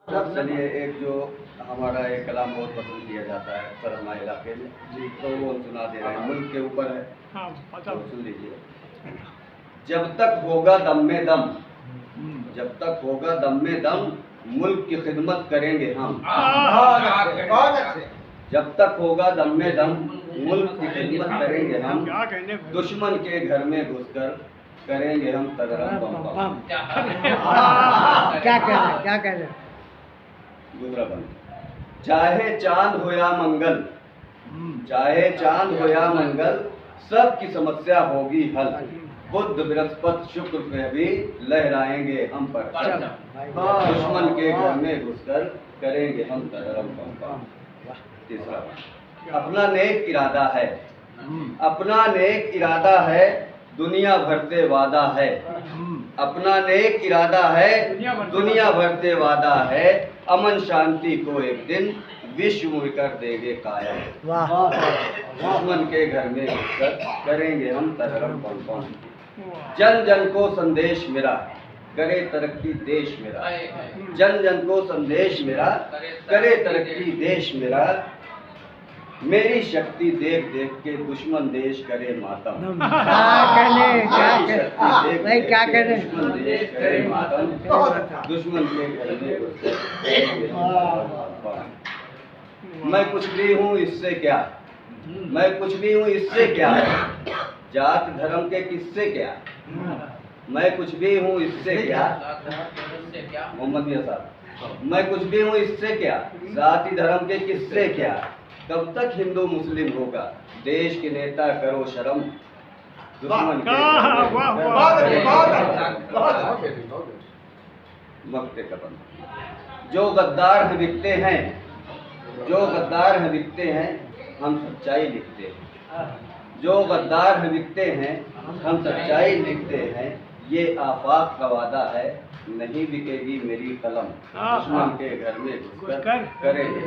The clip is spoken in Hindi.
चलिए, एक जो हमारा एक कलाम बहुत पसंद किया जाता है सर हमारे इलाके में जी, तो वो सुना दे रहे हैं। मुल्क के ऊपर है, तो सुन लीजिए। जब तक होगा दम में दम, जब तक होगा दम में दम, मुल्क की खिदमत करेंगे हम। जब तक होगा दम में दम, मुल्क की खिदमत करेंगे हम। दुश्मन के घर में घुसकर करेंगे हम तररम बम बम। क्या कह रहे दूसरा बंद। चाहे चांद हो या मंगल, चाहे चांद हो या मंगल, सबकी समस्या होगी हल। बुध बृहस्पति शुक्र पे भी लहराएंगे हम पर। दुश्मन के घर में घुसकर करेंगे हम तररम बम बम। तीसरा, अपना नेक इरादा है, अपना नेक इरादा है, दुनिया भर से वादा है। अपना नेक इरादा है, दुनिया भर से वादा है। अमन शांति को एक दिन विश्व में कर देंगे कायम। दुश्मन के घर में घुसकर करेंगे हम तररम बम बम। जन जन को संदेश मेरा, करे तरक्की देश मेरा। जन जन को संदेश मेरा, करे तरक्की देश मेरा। मेरी शक्ति देख देख के दुश्मन देश करे मातम। क्या करे दुश्मन देश करे मातम। दुश्मन के घर में मैं कुछ भी हूँ इससे क्या, मैं कुछ भी हूँ इससे क्या, जात धर्म के किससे क्या। मैं कुछ भी हूँ इससे क्या, मोहम्मद मियां साहब। मैं कुछ भी हूँ इससे क्या, जाति धर्म के किससे क्या। कब तक हिंदू मुस्लिम होगा, देश के नेता करो शर्म। दुश्मन के मक्ते का बंद। जो गद्दार हैं बिकते हैं, जो गद्दार हैं बिकते हैं, हम सच्चाई लिखते हैं। जो गद्दार हैं बिकते हैं, हम सच्चाई लिखते हैं। ये आफाक का वादा है, नहीं बिकेगी मेरी कलम। दुश्मन के घर में घुसकर करेंगे।